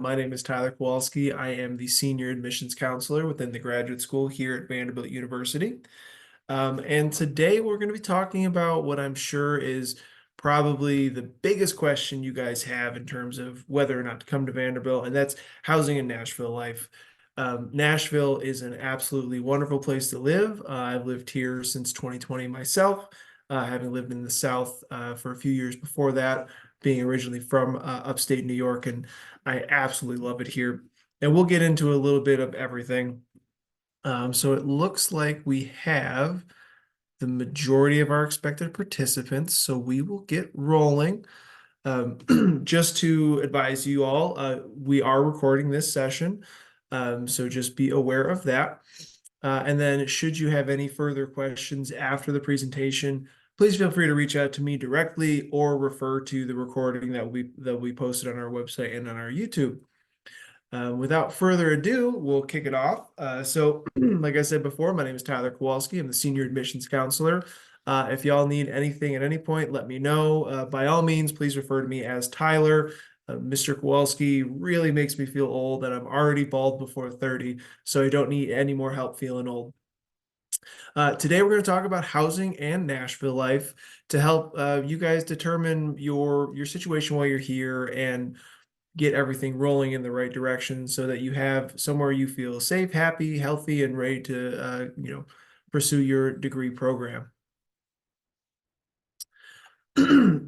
My name is Tyler Kowalski. I am the senior admissions counselor within the graduate school here at Vanderbilt University. And today we're going to be talking about what I'm sure is probably the biggest question you guys have in terms of whether or not to come to Vanderbilt, and that's housing in Nashville life. Nashville is an absolutely wonderful place to live. I've lived here since 2020 myself, having lived in the South for a few years before that, being originally from upstate New York, and I absolutely love it here. And we'll get into a little bit of everything. So it looks like we have the majority of our expected participants, so we will get rolling. Just to advise you all, we are recording this session, so just be aware of that. And then should you have any further questions after the presentation, please feel free to reach out to me directly or refer to the recording that we posted on our website and on our YouTube. Without further ado, we'll kick it off. Like I said before, my name is Tyler Kowalski. I'm the senior admissions counselor. If y'all need anything at any point, let me know. By all means, please refer to me as Tyler. Mr. Kowalski really makes me feel old, and I'm already bald before 30, so I don't need any more help feeling old. Today, we're going to talk about housing and Nashville life to help you guys determine your situation while you're here and get everything rolling in the right direction so that you have somewhere you feel safe, happy, healthy, and ready to pursue your degree program.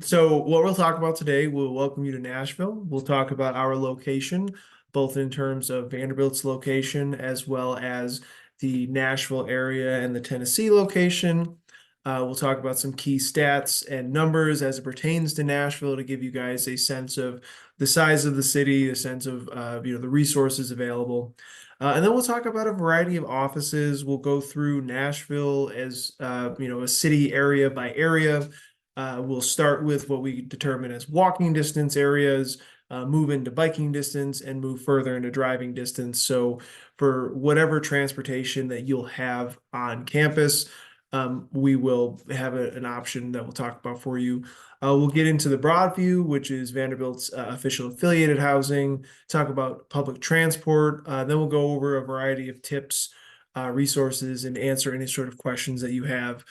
So what we'll talk about today, we'll welcome you to Nashville. We'll talk about our location, both in terms of Vanderbilt's location as well as the Nashville area and the Tennessee location. We'll talk about some key stats and numbers as it pertains to Nashville to give you guys a sense of the size of the city, a sense of the resources available. And then we'll talk about a variety of offices. We'll go through Nashville as a city area by area. We'll start with what we determine as walking distance areas, move into biking distance, and move further into driving distance. So for whatever transportation that you'll have on campus, we will have an option that we'll talk about for you. We'll get into the broad view, which is Vanderbilt's official affiliated housing, talk about public transport. Then we'll go over a variety of tips, resources, and answer any sort of questions that you have.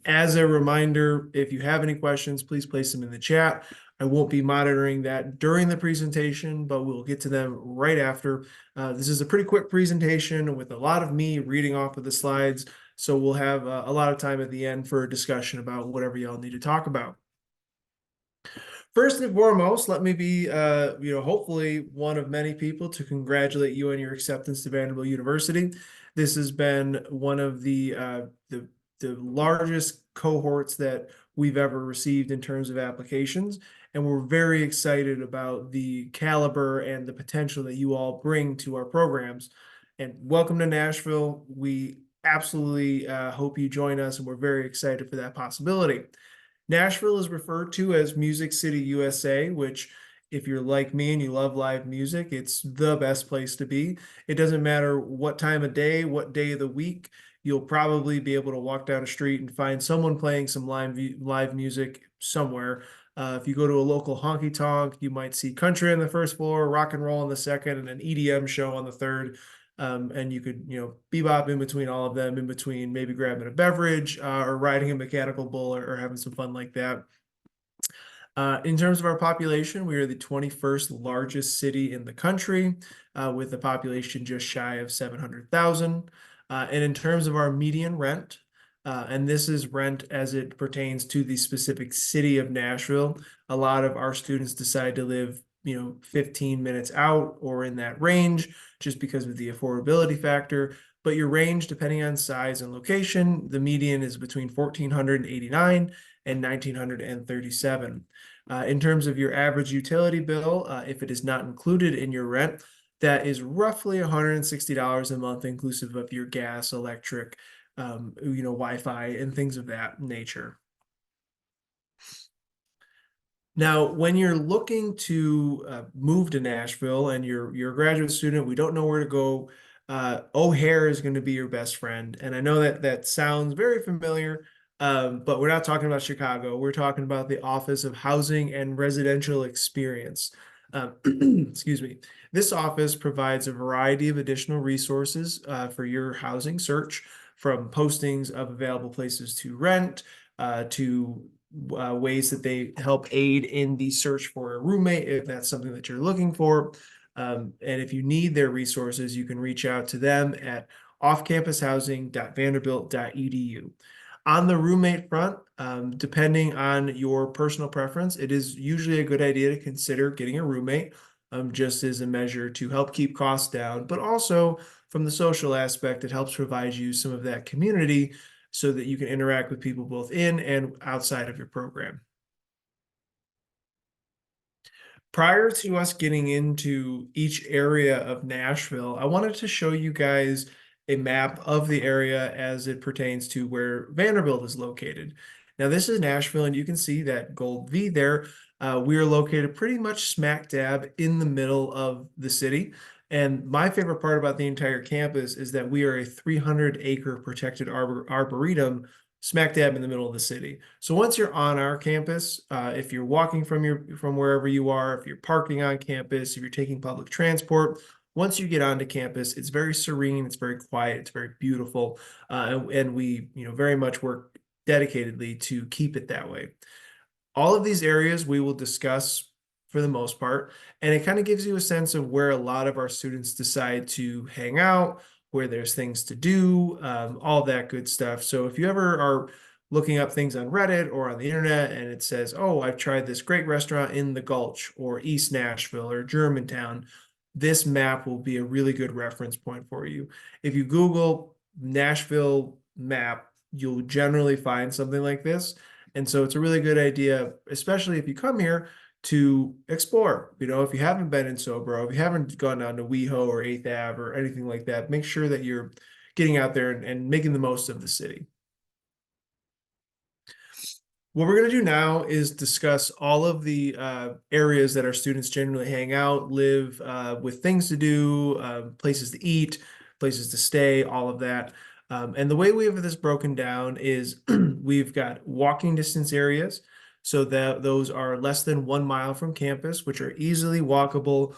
As a reminder, if you have any questions, please place them in the chat. I won't be monitoring that during the presentation, but we'll get to them right after. This is a pretty quick presentation with a lot of me reading off of the slides. So we'll have a lot of time at the end for a discussion about whatever y'all need to talk about. First and foremost, let me be, hopefully one of many people to congratulate you on your acceptance to Vanderbilt University. This has been one of the largest cohorts that we've ever received in terms of applications, and we're very excited about the caliber and the potential that you all bring to our programs. And welcome to Nashville. We absolutely hope you join us, and we're very excited for that possibility. Nashville is referred to as Music City, USA, which, if you're like me and you love live music, it's the best place to be. It doesn't matter what time of day, what day of the week, you'll probably be able to walk down a street and find someone playing some live music somewhere. If you go to a local honky tonk, you might see country on the first floor, rock and roll on the second, and an EDM show on the third. And you could, bebop in between all of them, in between maybe grabbing a beverage or riding a mechanical bull or having some fun like that. In terms of our population, we are the 21st largest city in the country with a population just shy of 700,000. And in terms of our median rent, and this is rent as it pertains to the specific city of Nashville, a lot of our students decide to live 15 minutes out or in that range just because of the affordability factor. But your range, depending on size and location, the median is between 1,489 and 1,937. In terms of your average utility bill, if it is not included in your rent, that is roughly $160 a month, inclusive of your gas, electric, Wi-Fi, and things of that nature. Now, when you're looking to move to Nashville and you're a graduate student, we don't know where to go. O'Hare is going to be your best friend, and I know that sounds very familiar, but we're not talking about Chicago. We're talking about the Office of Housing and Residential Experience. Excuse me. This office provides a variety of additional resources for your housing search, from postings of available places to rent to ways that they help aid in the search for a roommate if that's something that you're looking for. And if you need their resources, you can reach out to them at offcampushousing.vanderbilt.edu. On the roommate front, depending on your personal preference, it is usually a good idea to consider getting a roommate, just as a measure to help keep costs down, but also from the social aspect, it helps provide you some of that community so that you can interact with people both in and outside of your program. Prior to us getting into each area of Nashville, I wanted to show you guys a map of the area as it pertains to where Vanderbilt is located. Now, this is Nashville, and you can see that gold V there. We are located pretty much smack dab in the middle of the city. And my favorite part about the entire campus is that we are a 300-acre protected arboretum smack dab in the middle of the city. So once you're on our campus, if you're walking from wherever you are, if you're parking on campus, if you're taking public transport, once you get onto campus, it's very serene, it's very quiet, it's very beautiful, and we very much work dedicatedly to keep it that way. All of these areas we will discuss for the most part, and it kind of gives you a sense of where a lot of our students decide to hang out, where there's things to do, all that good stuff. So if you ever are looking up things on Reddit or on the internet and it says, oh, I've tried this great restaurant in the Gulch or East Nashville or Germantown, this map will be a really good reference point for you. If you Google Nashville map, you'll generally find something like this. And so it's a really good idea, especially if you come here, to explore. If you haven't been in Sobro, if you haven't gone down to WeHo or 8th Ave or anything like that, make sure that you're getting out there and making the most of the city. What we're going to do now is discuss all of the areas that our students generally hang out, live, with things to do, places to eat, places to stay, all of that. And the way we have this broken down is we've got walking distance areas. So that those are less than 1 mile from campus, which are easily walkable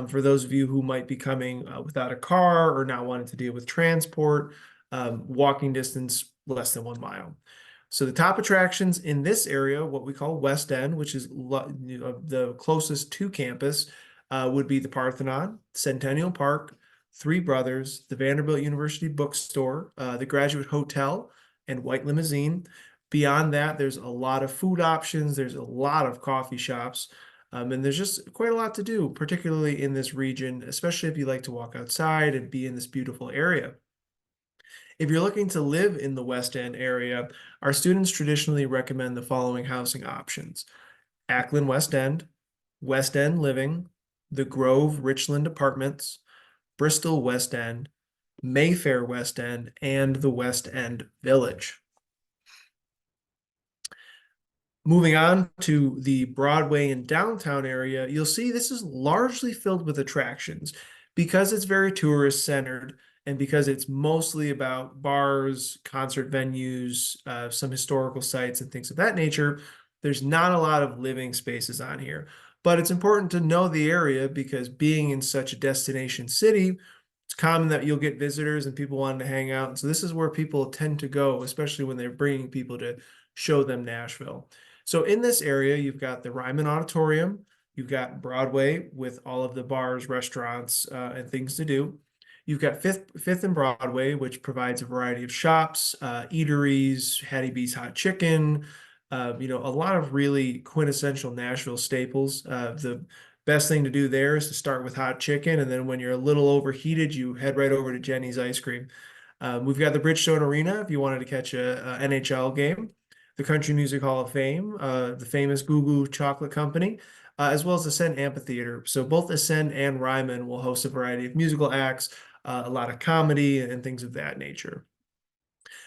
for those of you who might be coming without a car or not wanting to deal with transport. Walking distance less than 1 mile. So the top attractions in this area, what we call West End, which is the closest to campus, would be the Parthenon, Centennial Park, Three Brothers, the Vanderbilt University Bookstore, the Graduate Hotel, and White Limousine. Beyond that, there's a lot of food options. There's a lot of coffee shops. And there's just quite a lot to do, particularly in this region, especially if you like to walk outside and be in this beautiful area. If you're looking to live in the West End area, our students traditionally recommend the following housing options: Ackland West End, West End Living, the Grove Richland Apartments, Bristol West End, Mayfair West End, and the West End Village. Moving on to the Broadway and downtown area, you'll see this is largely filled with attractions because it's very tourist centered and because it's mostly about bars, concert venues, some historical sites and things of that nature. There's not a lot of living spaces on here, but it's important to know the area because being in such a destination city, it's common that you'll get visitors and people wanting to hang out. And so this is where people tend to go, especially when they're bringing people to show them Nashville. So in this area, you've got the Ryman Auditorium, you've got Broadway with all of the bars, restaurants, and things to do. You've got Fifth and Broadway, which provides a variety of shops, eateries, Hattie B's Hot Chicken, a lot of really quintessential Nashville staples. The best thing to do there is to start with hot chicken, and then when you're a little overheated, you head right over to Jenny's Ice Cream. We've got the Bridgestone Arena if you wanted to catch a NHL game, the Country Music Hall of Fame, the famous Goo Goo Chocolate Company, as well as Ascend Amphitheater. So both Ascend and Ryman will host a variety of musical acts, a lot of comedy and things of that nature.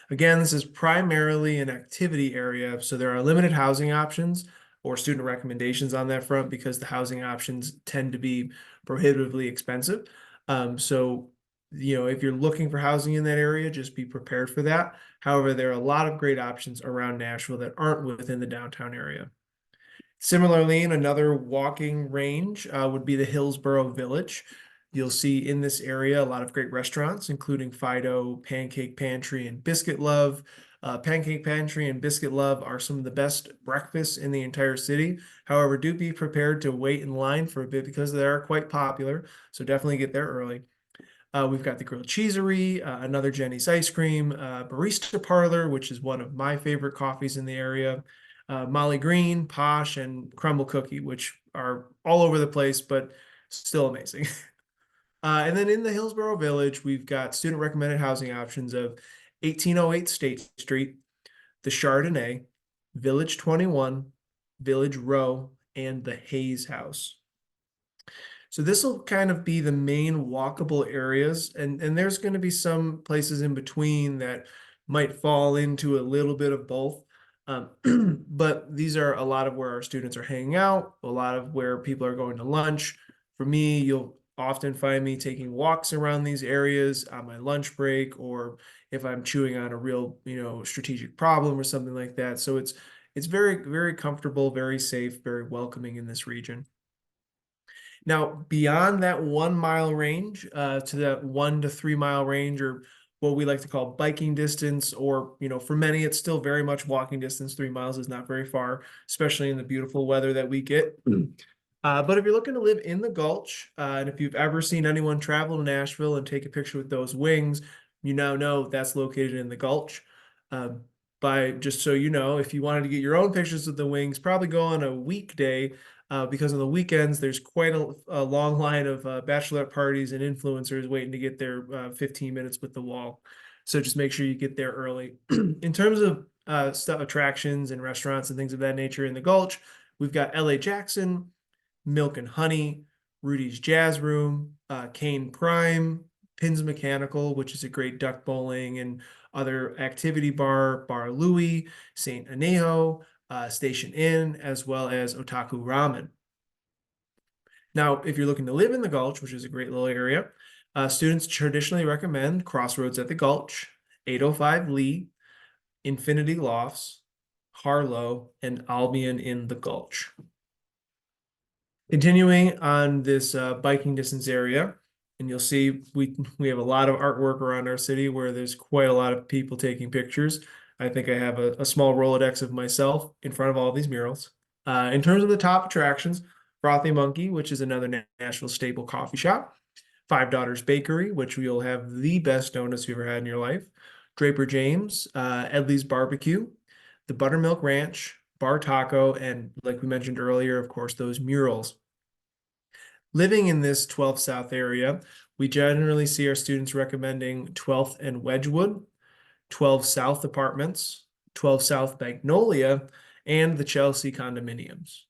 Again, this is primarily an activity area, so there are limited housing options or student recommendations on that front because the housing options tend to be prohibitively expensive. So if you're looking for housing in that area, just be prepared for that. However, there are a lot of great options around Nashville that aren't within the downtown area. Similarly, in another walking range would be the Hillsborough Village. You'll see in this area a lot of great restaurants, including Fido, Pancake Pantry, and Biscuit Love. Pancake Pantry and Biscuit Love are some of the best breakfasts in the entire city. However, do be prepared to wait in line for a bit because they are quite popular. So definitely get there early. We've got the Grilled Cheesery, another Jenny's Ice Cream, Barista Parlor, which is one of my favorite coffees in the area, Molly Green, Posh, and Crumble Cookie, which are all over the place, but still amazing. And then in the Hillsborough Village, we've got student recommended housing options of 1808 State Street, the Chardonnay, Village 21, Village Row, and the Hayes House. So this will kind of be the main walkable areas, and there's going to be some places in between that might fall into a little bit of both. But these are a lot of where our students are hanging out, a lot of where people are going to lunch. For me, you'll often find me taking walks around these areas on my lunch break, or if I'm chewing on a real, strategic problem or something like that. So it's very, very comfortable, very safe, very welcoming in this region. Now, beyond that 1 mile range, to that 1 to 3 mile range, or what we like to call biking distance, or, for many, it's still very much walking distance. 3 miles is not very far, especially in the beautiful weather that we get. But if you're looking to live in the Gulch, and if you've ever seen anyone travel to Nashville and take a picture with those wings, you now know that's located in the Gulch. Uh, by just so you know, if you wanted to get your own pictures of the wings, probably go on a weekday, because on the weekends there's quite a long line of bachelorette parties and influencers waiting to get their 15 minutes with the wall. So just make sure you get there early. In terms of stuff, attractions and restaurants and things of that nature in the Gulch, we've got LA Jackson, Milk and Honey, Rudy's Jazz Room, Kane Prime, Pins Mechanical, which is a great duck bowling and other activity bar, Bar Louie, St. Anejo, Station Inn, as well as Otaku Ramen. Now, if you're looking to live in the Gulch, which is a great little area, students traditionally recommend Crossroads at the Gulch, 805 Lee, Infinity Lofts, Harlow, and Albion in the Gulch. Continuing on this biking distance area, and you'll see we have a lot of artwork around our city where there's quite a lot of people taking pictures. I think I have a small Rolodex of myself in front of all these murals. In terms of the top attractions, Frothy Monkey, which is another Nashville staple coffee shop. Five Daughters Bakery, which you'll have the best donuts you've ever had in your life. Draper James, Edley's Barbecue, the Buttermilk Ranch, Bar Taco, and like we mentioned earlier, of course, those murals. Living in this 12th South area, we generally see our students recommending 12th and Wedgwood, 12 South Apartments, 12 South Magnolia, and the Chelsea condominiums.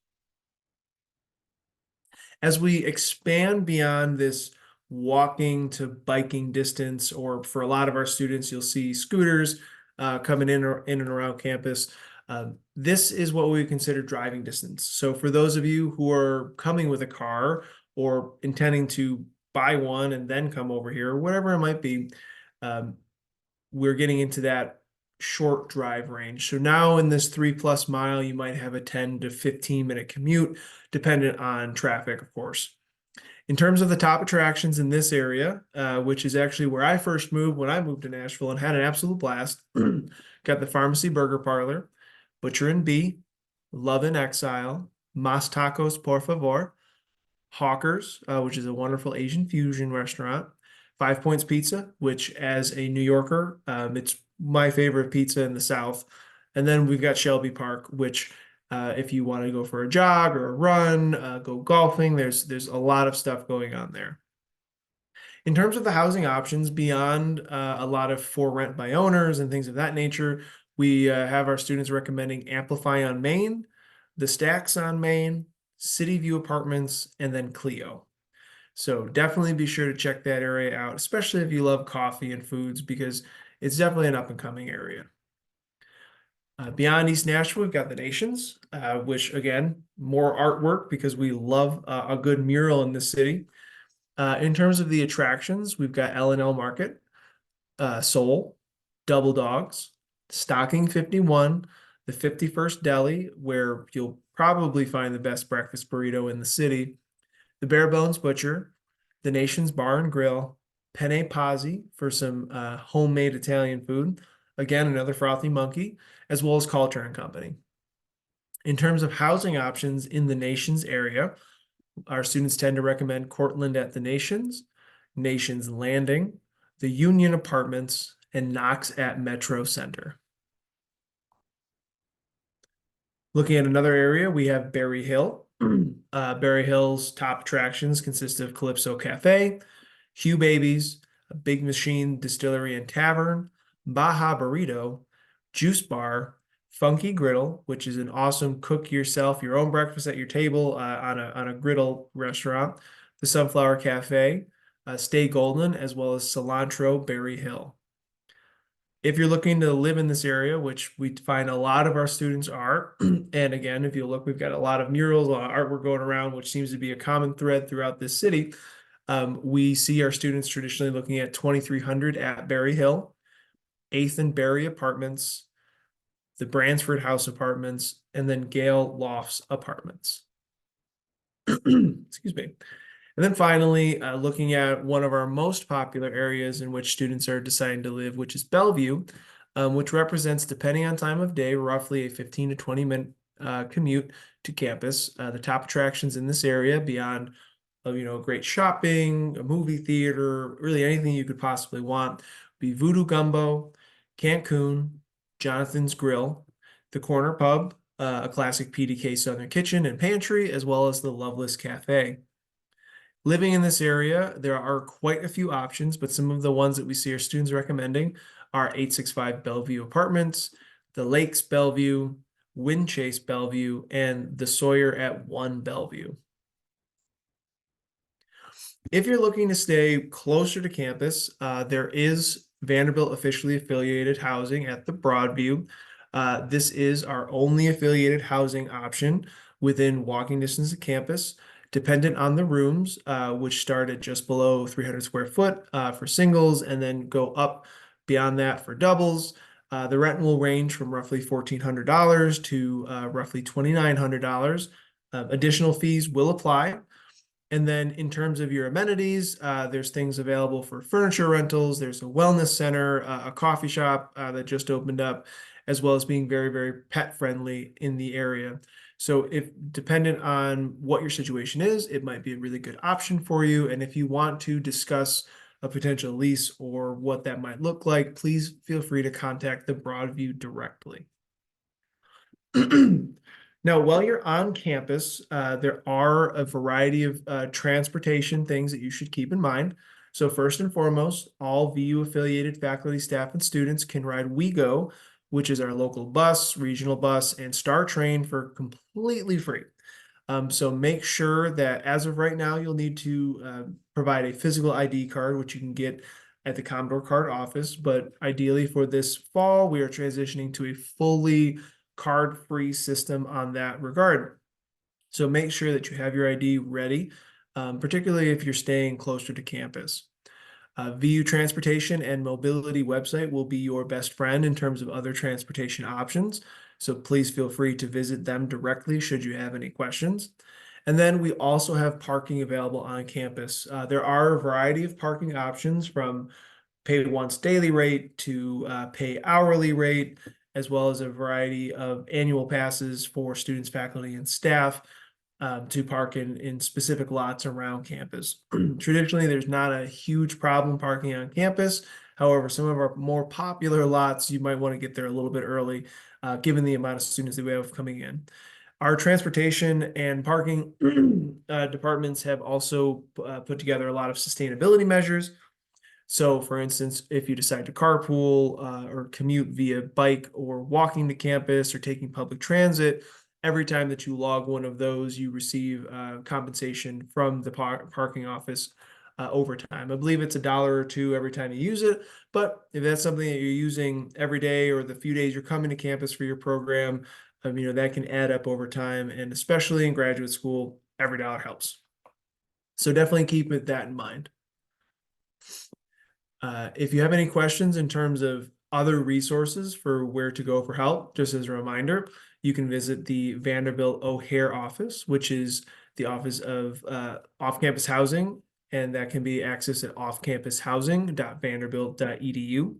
As we expand beyond this walking to biking distance, or for a lot of our students, you'll see scooters coming in and around campus. This is what we consider driving distance. So for those of you who are coming with a car or intending to buy one and then come over here, or whatever it might be, we're getting into that short drive range. So now in this 3+ mile, you might have a 10 to 15 minute commute, dependent on traffic, of course. In terms of the top attractions in this area, which is actually where I first moved when I moved to Nashville and had an absolute blast, got the Pharmacy Burger Parlor, Butcher and Bee, Love in Exile, Mas Tacos Por Favor, Hawkers, which is a wonderful Asian fusion restaurant, 5 Points Pizza, which as a New Yorker, it's my favorite pizza in the South. And then we've got Shelby Park, which if you want to go for a jog or a run, go golfing, there's a lot of stuff going on there. In terms of the housing options, beyond a lot of for rent by owners and things of that nature, we have our students recommending Amplify on Main, the Stacks on Main, City View Apartments, and then Clio. So definitely be sure to check that area out, especially if you love coffee and foods, because it's definitely an up and coming area. Beyond East Nashville, we've got the Nations, which again, more artwork because we love a good mural in this city. In terms of the attractions, we've got L&L Market, Soul, Double Dogs, Stocking 51, the 51st Deli, where you'll probably find the best breakfast burrito in the city, the Bare Bones Butcher, the Nation's Bar and Grill, Penne Pazzi for some homemade Italian food. Again, another frothy monkey, as well as Culture and Company. In terms of housing options in the Nation's area, our students tend to recommend Cortland at the Nations, Nations Landing, the Union Apartments, and Knox at Metro Center. Looking at another area, we have Berry Hill. Berry Hill's top attractions consist of Calypso Cafe, Hugh Babies, a Big Machine Distillery and Tavern, Baja Burrito, Juice Bar, Funky Griddle, which is an awesome cook yourself your own breakfast at your table on a griddle restaurant, the Sunflower Cafe, Stay Golden, as well as Cilantro Berry Hill. If you're looking to live in this area, which we find a lot of our students are, and again, if you look, we've got a lot of murals, a lot of artwork going around, which seems to be a common thread throughout this city. We see our students traditionally looking at 2300 at Berry Hill, 8th and Berry Apartments, the Bransford House Apartments, and then Gale Lofts Apartments. Excuse me. And then finally, looking at one of our most popular areas in which students are deciding to live, which is Bellevue, which represents, depending on time of day, roughly a 15 to 20-minute commute to campus. The top attractions in this area, beyond great shopping, a movie theater, really anything you could possibly want, be Voodoo Gumbo, Cancun, Jonathan's Grill, the Corner Pub, a classic PDK Southern Kitchen and Pantry, as well as the Loveless Cafe. Living in this area, there are quite a few options, but some of the ones that we see our students recommending are 865 Bellevue Apartments, the Lakes Bellevue, Windchase Bellevue, and the Sawyer at 1 Bellevue. If you're looking to stay closer to campus, there is Vanderbilt officially affiliated housing at the Broadview. This is our only affiliated housing option within walking distance of campus, dependent on the rooms, which start at just below 300 square foot for singles and then go up beyond that for doubles. The rent will range from roughly $1,400 to roughly $2,900. Additional fees will apply. And then in terms of your amenities, there's things available for furniture rentals. There's a wellness center, a coffee shop that just opened up, as well as being very, very pet friendly in the area. So if dependent on what your situation is, it might be a really good option for you. And if you want to discuss a potential lease or what that might look like, please feel free to contact the Broadview directly. Now, while you're on campus, there are a variety of transportation things that you should keep in mind. So first and foremost, all VU affiliated faculty, staff, and students can ride WeGo, which is our local bus, regional bus, and Star Train for completely free. So make sure that as of right now, you'll need to provide a physical ID card, which you can get at the Commodore Card office. But ideally for this fall, we are transitioning to a fully card-free system on that regard. So make sure that you have your ID ready, particularly if you're staying closer to campus. VU Transportation and Mobility website will be your best friend in terms of other transportation options. So please feel free to visit them directly should you have any questions. And then we also have parking available on campus. There are a variety of parking options from pay once daily rate to pay hourly rate, as well as a variety of annual passes for students, faculty, and staff to park in specific lots around campus. Traditionally, there's not a huge problem parking on campus. However, some of our more popular lots, you might want to get there a little bit early, given the amount of students that we have coming in. Our transportation and parking departments have also put together a lot of sustainability measures. So for instance, if you decide to carpool or commute via bike or walking to campus or taking public transit, every time that you log one of those, you receive compensation from the parking office over time. I believe it's $1 or $2 every time you use it, but if that's something that you're using every day or the few days you're coming to campus for your program, that can add up over time, and especially in graduate school, every dollar helps. So definitely keep that in mind. If you have any questions in terms of other resources for where to go for help, just as a reminder, you can visit the Vanderbilt O'Hare office, which is the Office of Off-Campus Housing and that can be accessed at offcampushousing.vanderbilt.edu.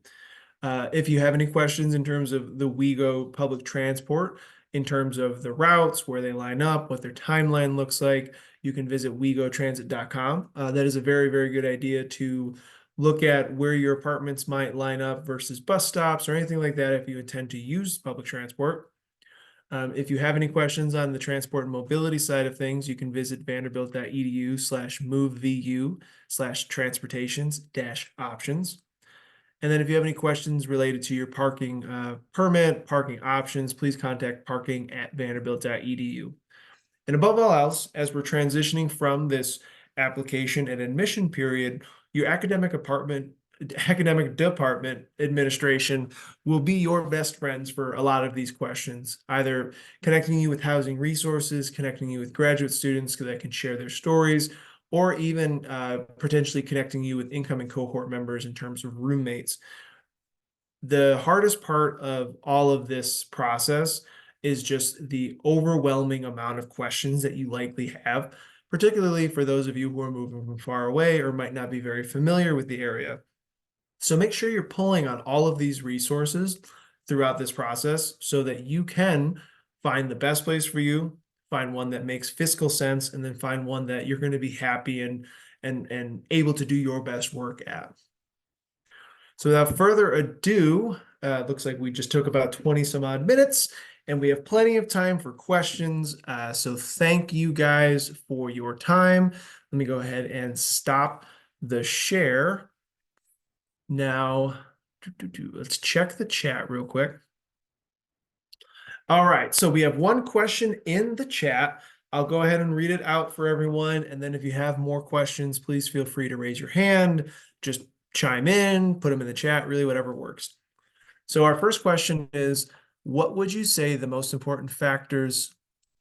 If you have any questions in terms of the WeGo public transport, in terms of the routes, where they line up, what their timeline looks like, you can visit wegotransit.com. That is a very, very good idea to look at where your apartments might line up versus bus stops or anything like that if you intend to use public transport. If you have any questions on the transport and mobility side of things, you can visit vanderbilt.edu/movevu/transportations-options. And then if you have any questions related to your parking permit, parking options, please contact parking@vanderbilt.edu. And above all else, as we're transitioning from this application and admission period, your academic department administration will be your best friends for a lot of these questions, either connecting you with housing resources, connecting you with graduate students that can share their stories, or even potentially connecting you with incoming cohort members in terms of roommates. The hardest part of all of this process is just the overwhelming amount of questions that you likely have, particularly for those of you who are moving from far away or might not be very familiar with the area. So make sure you're pulling on all of these resources throughout this process so that you can find the best place for you, find one that makes fiscal sense, and then find one that you're going to be happy and able to do your best work at. So without further ado, looks like we just took about 20 some odd minutes and we have plenty of time for questions. So thank you guys for your time. Let me go ahead and stop the share. Now, let's check the chat real quick. All right, so we have one question in the chat. I'll go ahead and read it out for everyone. And then if you have more questions, please feel free to raise your hand. Just chime in, put them in the chat, really whatever works. So our first question is, what would you say the most important factors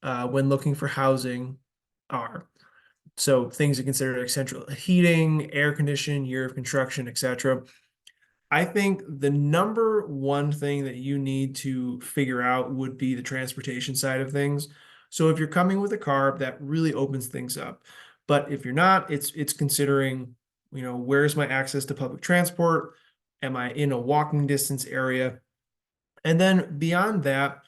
when looking for housing are? So things to consider like central heating, air conditioning, year of construction, etc. I think the number one thing that you need to figure out would be the transportation side of things. So if you're coming with a car, that really opens things up. But if you're not, it's considering, where's my access to public transport? Am I in a walking distance area? And then beyond that,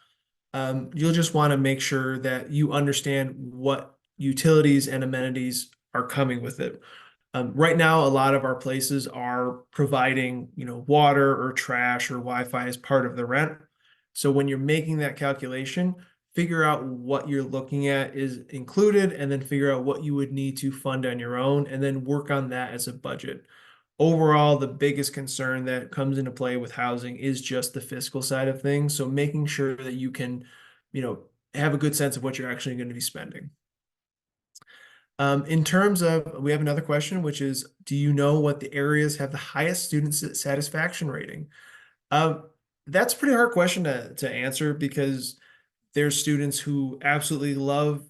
you'll just want to make sure that you understand what utilities and amenities are coming with it. Right now, a lot of our places are providing, water or trash or Wi-Fi as part of the rent. So when you're making that calculation, figure out what you're looking at is included, and then figure out what you would need to fund on your own, and then work on that as a budget. Overall, the biggest concern that comes into play with housing is just the fiscal side of things. So making sure that you can, have a good sense of what you're actually going to be spending. In terms of, we have another question, which is, do you know what the areas have the highest student satisfaction rating? That's a pretty hard question to answer because there's students who absolutely love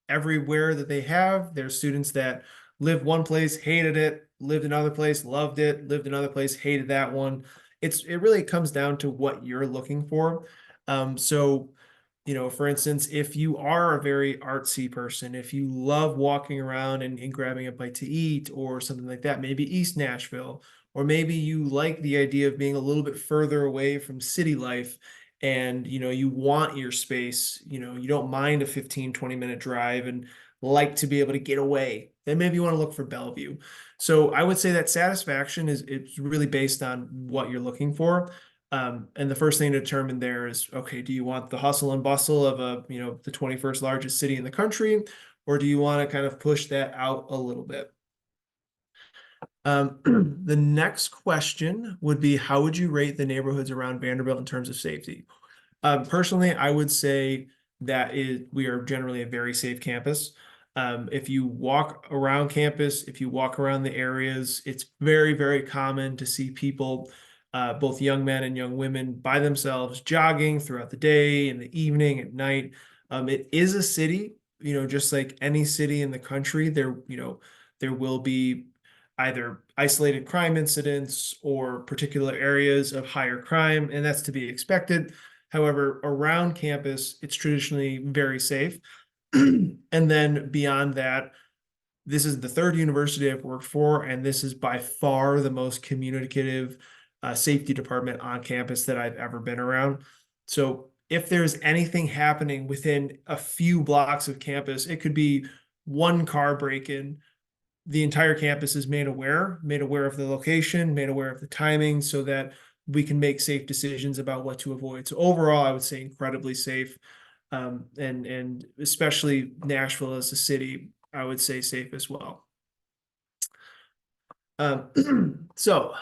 everywhere that they have. There's students that lived one place, hated it, lived another place, loved it, lived another place, hated that one. It really comes down to what you're looking for. So for instance, if you are a very artsy person, if you love walking around and grabbing a bite to eat or something like that, maybe East Nashville, or maybe you like the idea of being a little bit further away from city life and, you want your space, you don't mind a 15-20 minute drive and like to be able to get away, then maybe you want to look for Bellevue. So I would say that satisfaction it's really based on what you're looking for. And the first thing to determine there is, okay, do you want the hustle and bustle of the 21st largest city in the country, or do you want to kind of push that out a little bit? The next question would be, how would you rate the neighborhoods around Vanderbilt in terms of safety? Personally, I would say that we are generally a very safe campus. If you walk around campus, if you walk around the areas, it's very, very common to see people, both young men and young women, by themselves jogging throughout the day, in the evening, at night. It is a city, just like any city in the country. There will be either isolated crime incidents or particular areas of higher crime, and that's to be expected. However, around campus, it's traditionally very safe. And then beyond that, this is the third university I've worked for, and this is by far the most communicative safety department on campus that I've ever been around. So if there's anything happening within a few blocks of campus, it could be one car break-in. The entire campus is made aware of the location, made aware of the timing, so that we can make safe decisions about what to avoid. So overall, I would say incredibly safe, and especially Nashville as a city, I would say safe as well. So,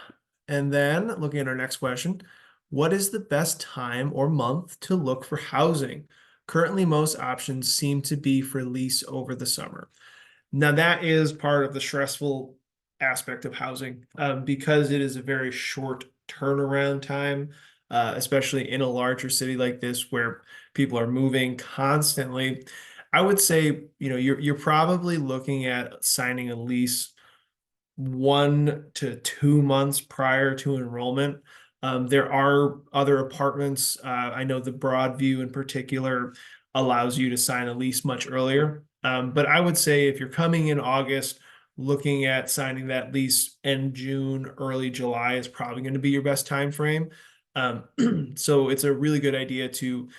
and then looking at our next question, what is the best time or month to look for housing? Currently, most options seem to be for lease over the summer. Now, that is part of the stressful aspect of housing, because it is a very short turnaround time, especially in a larger city like this where people are moving constantly. I would say, you're probably looking at signing a lease 1 to 2 months prior to enrollment. There are other apartments. I know the Broadview in particular allows you to sign a lease much earlier. But I would say if you're coming in August, looking at signing that lease in June, early July is probably going to be your best time frame. So it's a really good idea to,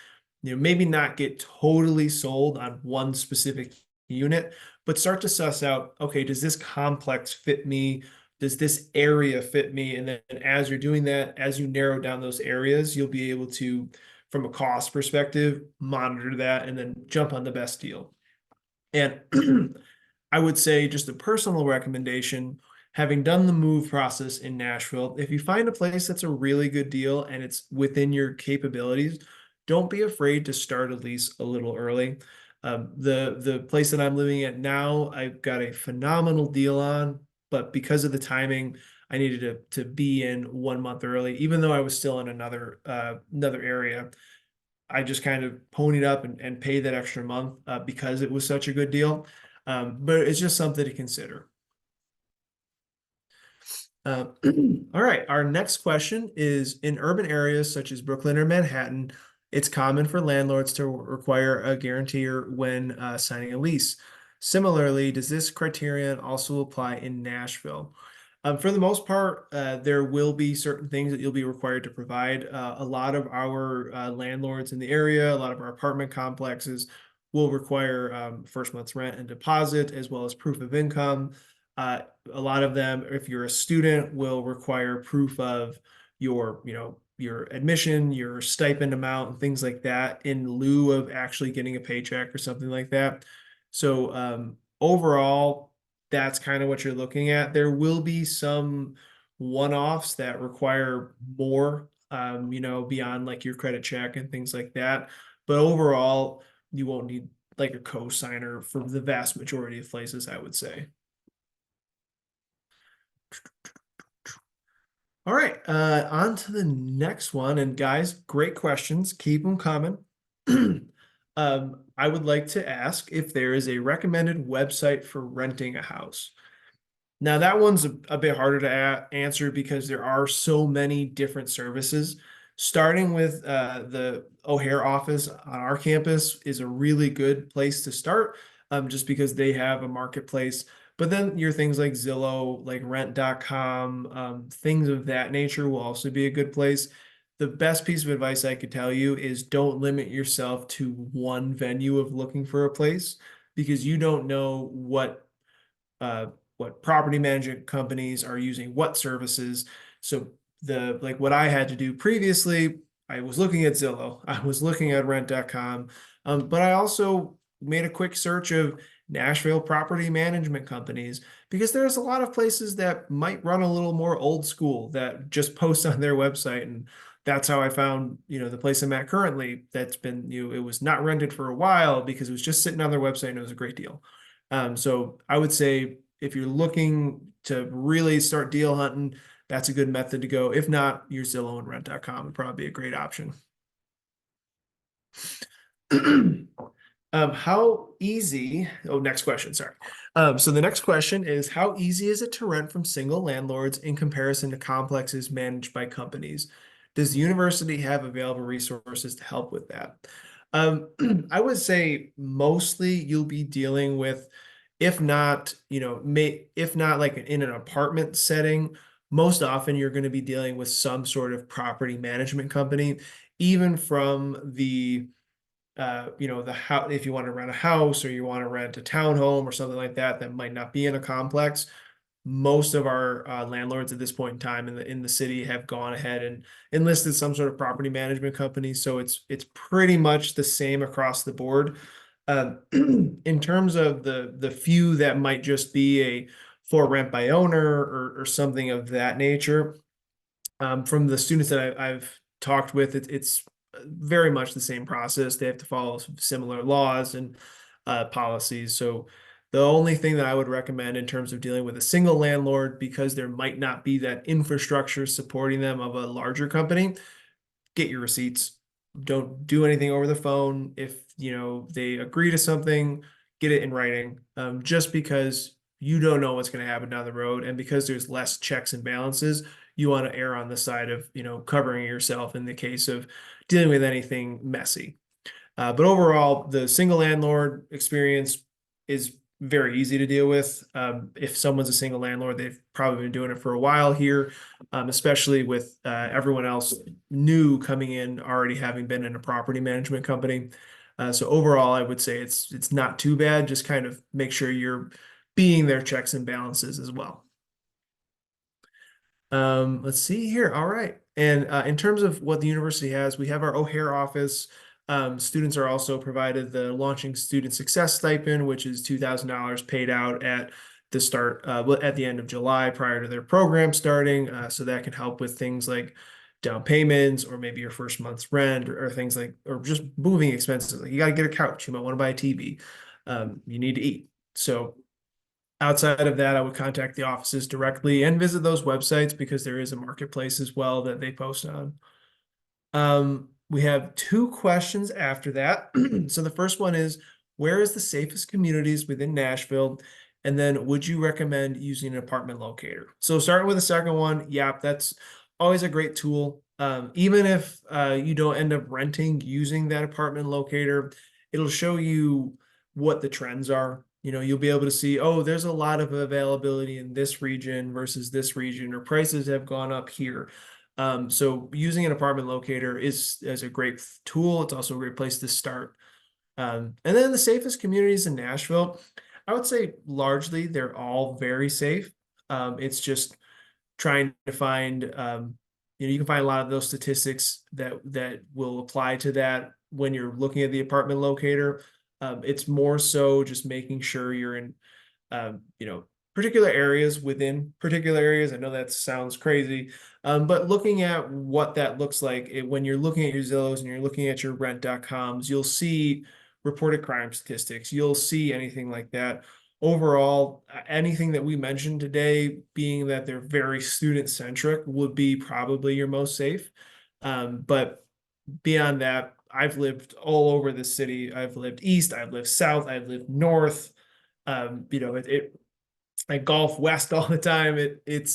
maybe not get totally sold on one specific unit, but start to suss out, okay, does this complex fit me? Does this area fit me? And then as you're doing that, as you narrow down those areas, you'll be able to, from a cost perspective, monitor that and then jump on the best deal. And I would say, just a personal recommendation, having done the move process in Nashville, if you find a place that's a really good deal and it's within your capabilities, don't be afraid to start a lease a little early. The place that I'm living at now, I've got a phenomenal deal on, but because of the timing, I needed to be in 1 month early, even though I was still in another area. I just kind of ponied up and paid that extra month, because it was such a good deal. But it's just something to consider. Uh, all right, our next question is, in urban areas such as Brooklyn or Manhattan, it's common for landlords to require a guarantor when signing a lease. Similarly, does this criterion also apply in Nashville? For the most part, there will be certain things that you'll be required to provide. A lot of our landlords in the area, a lot of our apartment complexes will require first month's rent and deposit, as well as proof of income. A lot of them, if you're a student, will require proof of your admission, your stipend amount, and things like that in lieu of actually getting a paycheck or something like that. So overall, that's kind of what you're looking at. There will be some one-offs that require more, beyond like your credit check and things like that. But overall, you won't need like a co-signer for the vast majority of places, I would say. All right, on to the next one. And guys, great questions. Keep them coming. I would like to ask if there is a recommended website for renting a house. Now, that one's a bit harder to answer because there are so many different services. Starting with the O'Hare office on our campus is a really good place to start, just because they have a marketplace. But then your things like Zillow, like rent.com, things of that nature will also be a good place. The best piece of advice I could tell you is don't limit yourself to one venue of looking for a place, because you don't know uh, what property management companies are using what services. So what I had to do previously, I was looking at Zillow, I was looking at rent.com, but I also made a quick search of Nashville property management companies, because there's a lot of places that might run a little more old school that just post on their website. And that's how I found, the place I'm at currently. That's been, it was not rented for a while because it was just sitting on their website and it was a great deal. So I would say if you're looking to really start deal hunting, that's a good method to go. If not, your Zillow and rent.com would probably be a great option. How easy? Oh, next question. Sorry. So the next question is, how easy is it to rent from single landlords in comparison to complexes managed by companies? Does the university have available resources to help with that? I would say mostly you'll be dealing with If not, if not like in an apartment setting, most often you're going to be dealing with some sort of property management company, even from the house, if you want to rent a house or you want to rent a townhome or something like that, that might not be in a complex. Most of our landlords at this point in time in the city have gone ahead and enlisted some sort of property management company. So it's pretty much the same across the board. In terms of the few that might just be a for rent by owner or something of that nature, from the students that I've talked with, it's very much the same process. They have to follow similar laws and policies. So the only thing that I would recommend in terms of dealing with a single landlord, because there might not be that infrastructure supporting them of a larger company, get your receipts. Don't do anything over the phone. If they agree to something, get it in writing. Just because you don't know what's going to happen down the road, and because there's less checks and balances, you want to err on the side of covering yourself in the case of dealing with anything messy. But overall, the single landlord experience is very easy to deal with. If someone's a single landlord, they've probably been doing it for a while here, especially with everyone else new coming in, already having been in a property management company. So overall, I would say it's not too bad. Just kind of make sure you're being their checks and balances as well. Let's see here. All right. And in terms of what the university has, we have our O'Hare office. Students are also provided the Launching Student Success Stipend, which is $2,000 paid out at the start, at the end of July prior to their program starting. So that can help with things like down payments or maybe your first month's rent or things like, or just moving expenses. Like you got to get a couch, you might want to buy a TV. You need to eat. So outside of that, I would contact the offices directly and visit those websites because there is a marketplace as well that they post on. We have two questions after that. So the first one is, where is the safest communities within Nashville? And then would you recommend using an apartment locator? So starting with the second one, yeah, that's always a great tool. Even if you don't end up renting using that apartment locator, it'll show you what the trends are. You'll be able to see, oh, there's a lot of availability in this region versus this region, or prices have gone up here. So using an apartment locator is a great tool. It's also a great place to start. And then the safest communities in Nashville, I would say largely they're all very safe. It's just trying to find, you can find a lot of those statistics that will apply to that when you're looking at the apartment locator. It's more so just making sure you're in, particular areas within particular areas. I know that sounds crazy, but looking at what that looks like when you're looking at your Zillows and you're looking at your rent.coms, you'll see reported crime statistics. You'll see anything like that. Overall, anything that we mentioned today, being that they're very student centric, would be probably your most safe. But beyond that, I've lived all over the city. I've lived east, I've lived south, I've lived north. I golf west all the time. It's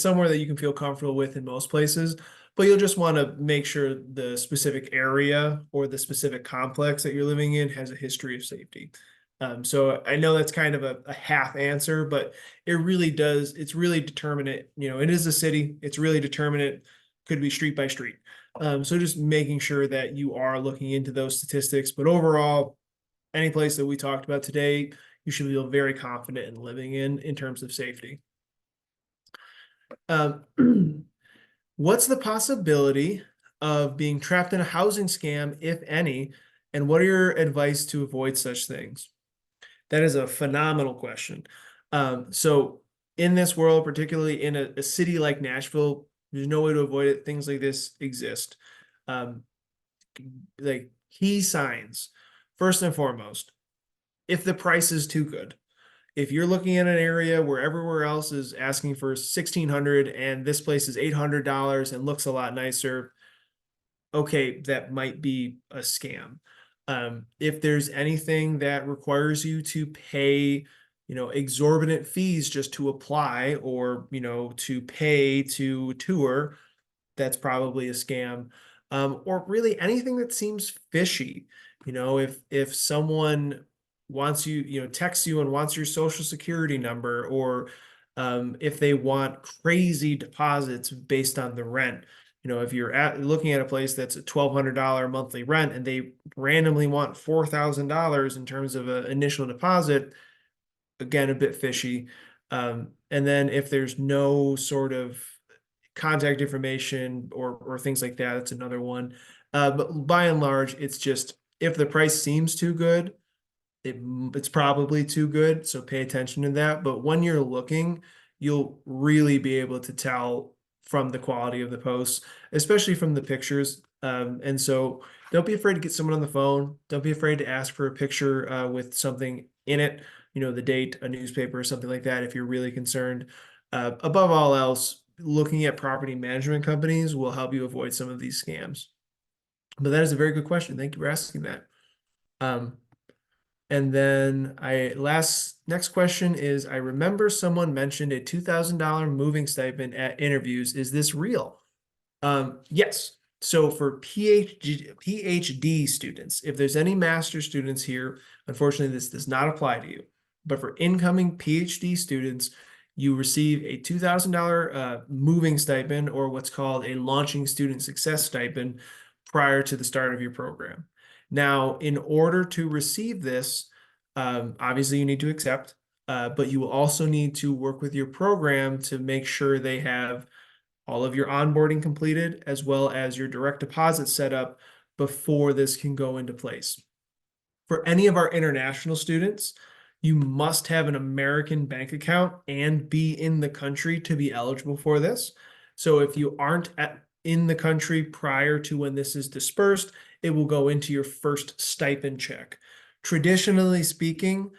somewhere that you can feel comfortable with in most places, but you'll just want to make sure the specific area or the specific complex that you're living in has a history of safety. So I know that's kind of a half answer, but it's really determinate. It is a city. It's really determinate. Could be street by street. So just making sure that you are looking into those statistics. But overall, any place that we talked about today, you should feel very confident in living in terms of safety. Um, what's the possibility of being trapped in a housing scam, if any, and what are your advice to avoid such things? That is a phenomenal question. So in this world, particularly in a city like Nashville, there's no way to avoid it. Things like this exist. Um, like key signs, first and foremost, if the price is too good. If you're looking at an area where everywhere else is asking for 1,600 and this place is $800 and looks a lot nicer, okay, that might be a scam. If there's anything that requires you to pay, exorbitant fees just to apply or, to pay to tour, that's probably a scam. Or really anything that seems fishy. If someone wants you, texts you and wants your social security number, or if they want crazy deposits based on the rent. If you're looking at a place that's a $1,200 monthly rent and they randomly want $4,000 in terms of an initial deposit, again, a bit fishy. And then if there's no sort of contact information or things like that, that's another one. But by and large, it's just if the price seems too good, it's probably too good. So pay attention to that. But when you're looking, you'll really be able to tell from the quality of the posts, especially from the pictures. And so don't be afraid to get someone on the phone. Don't be afraid to ask for a picture with something in it, the date, a newspaper, or something like that, if you're really concerned. Above all else, looking at property management companies will help you avoid some of these scams. But that is a very good question. Thank you for asking that. And then next question is, I remember someone mentioned a $2,000 moving stipend at interviews. Is this real? Yes. So for PhD students, if there's any master students here, unfortunately, this does not apply to you. But for incoming PhD students, you receive a $2,000 moving stipend, or what's called a launching student success stipend, prior to the start of your program. Now, in order to receive this, obviously you need to accept, but you will also need to work with your program to make sure they have all of your onboarding completed, as well as your direct deposit set up before this can go into place. For any of our international students, you must have an American bank account and be in the country to be eligible for this. So if you aren't in the country prior to when this is dispersed, it will go into your first stipend check. Traditionally speaking,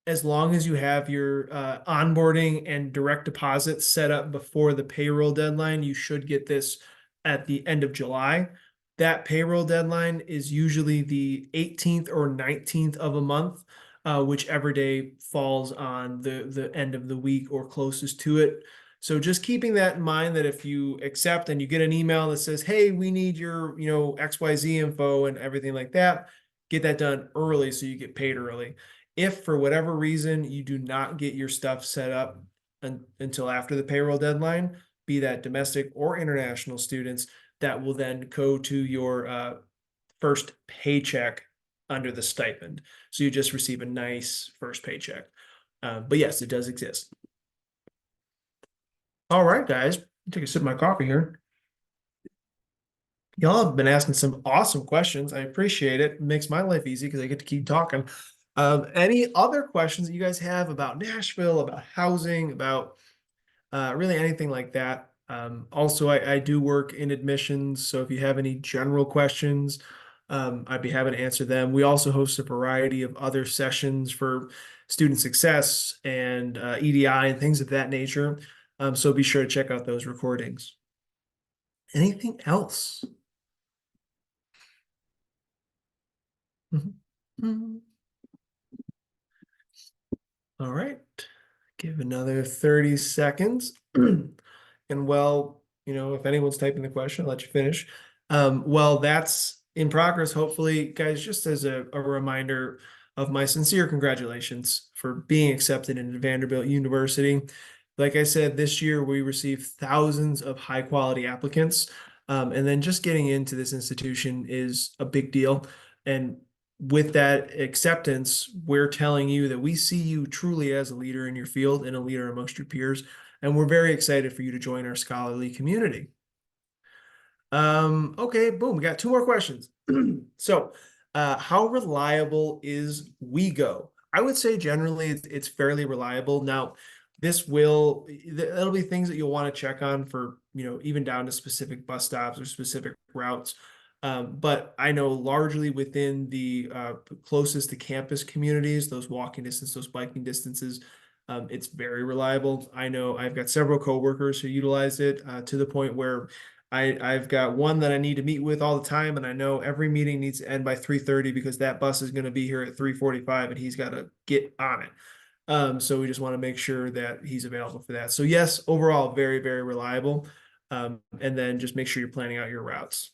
as long as you have your onboarding and direct deposit set up before the payroll deadline, you should get this at the end of July. That payroll deadline is usually the 18th or 19th of a month, whichever day falls on the end of the week or closest to it. So just keeping that in mind, that if you accept and you get an email that says, hey, we need your, XYZ info and everything like that, get that done early so you get paid early. If for whatever reason you do not get your stuff set up until after the payroll deadline, be that domestic or international students, that will then go to your first paycheck under the stipend. So you just receive a nice first paycheck. But yes, it does exist. All right, guys, take a sip of my coffee here. Y'all have been asking some awesome questions. I appreciate it. It makes my life easy because I get to keep talking. Any other questions that you guys have about Nashville, about housing, about really anything like that? Also, I do work in admissions, so if you have any general questions, I'd be happy to answer them. We also host a variety of other sessions for student success and EDI and things of that nature. So be sure to check out those recordings. Anything else? Mhm. All right, give another 30 seconds. And if anyone's typing the question, I'll let you finish. Well, that's in progress. Hopefully, guys, just as a reminder of my sincere congratulations for being accepted into Vanderbilt University. Like I said, this year we received thousands of high quality applicants. And then just getting into this institution is a big deal. And with that acceptance, we're telling you that we see you truly as a leader in your field and a leader amongst your peers. And we're very excited for you to join our scholarly community. Okay, boom, we got two more questions. So, how reliable is WeGo? I would say generally it's fairly reliable. Now, it'll be things that you'll want to check on for, even down to specific bus stops or specific routes. But I know largely within the closest to campus communities, those walking distance, those biking distances, it's very reliable. I know I've got several coworkers who utilize it to the point where I've got one that I need to meet with all the time, and I know every meeting needs to end by 3:30 because that bus is going to be here at 3:45 and he's got to get on it. So we just want to make sure that he's available for that. So yes, overall, very, very reliable. And then just make sure you're planning out your routes.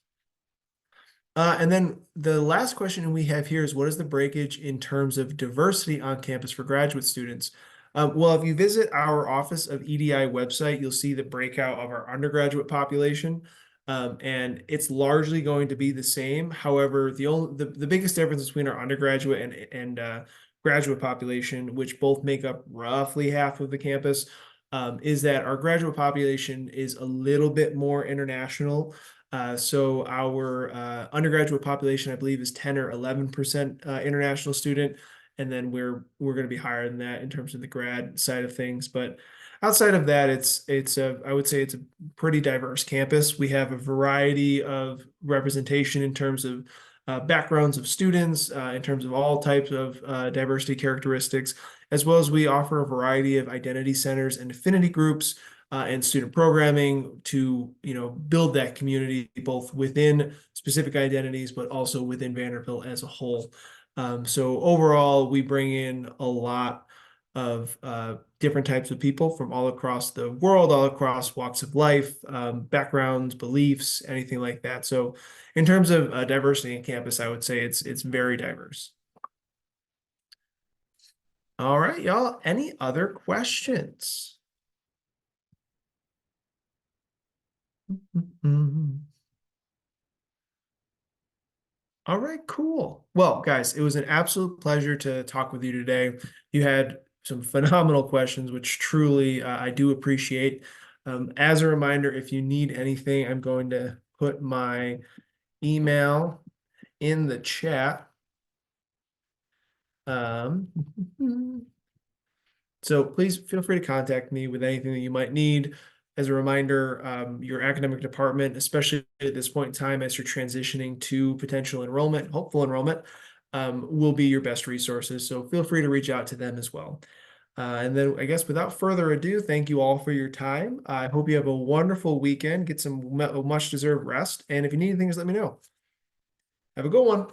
And then the last question we have here is what is the breakage in terms of diversity on campus for graduate students? Well, if you visit our Office of EDI website, you'll see the breakout of our undergraduate population. And it's largely going to be the same. However, the biggest difference between our undergraduate and graduate population, which both make up roughly half of the campus, is that our graduate population is a little bit more international. So our undergraduate population, I believe, is 10 or 11% international student, and then we're going to be higher than that in terms of the grad side of things. But outside of that, it's a I would say it's a pretty diverse campus. We have a variety of representation in terms of backgrounds of students, in terms of all types of diversity characteristics, as well as we offer a variety of identity centers and affinity groups and student programming to build that community both within specific identities but also within Vanderbilt as a whole. So overall, we bring in a lot of different types of people from all across the world, all across walks of life, backgrounds, beliefs, anything like that. So in terms of diversity in campus, I would say it's very diverse. All right, y'all. Any other questions? Mhm. All right, cool. Well, guys, it was an absolute pleasure to talk with you today. You had some phenomenal questions, which truly I do appreciate. As a reminder, if you need anything, I'm going to put my email in the chat. Um, So please feel free to contact me with anything that you might need. As a reminder, your academic department, especially at this point in time, as you're transitioning to potential enrollment, hopeful enrollment, will be your best resources. So feel free to reach out to them as well. And then I guess without further ado, thank you all for your time. I hope you have a wonderful weekend, get some much deserved rest. And if you need anything, just let me know. Have a good one.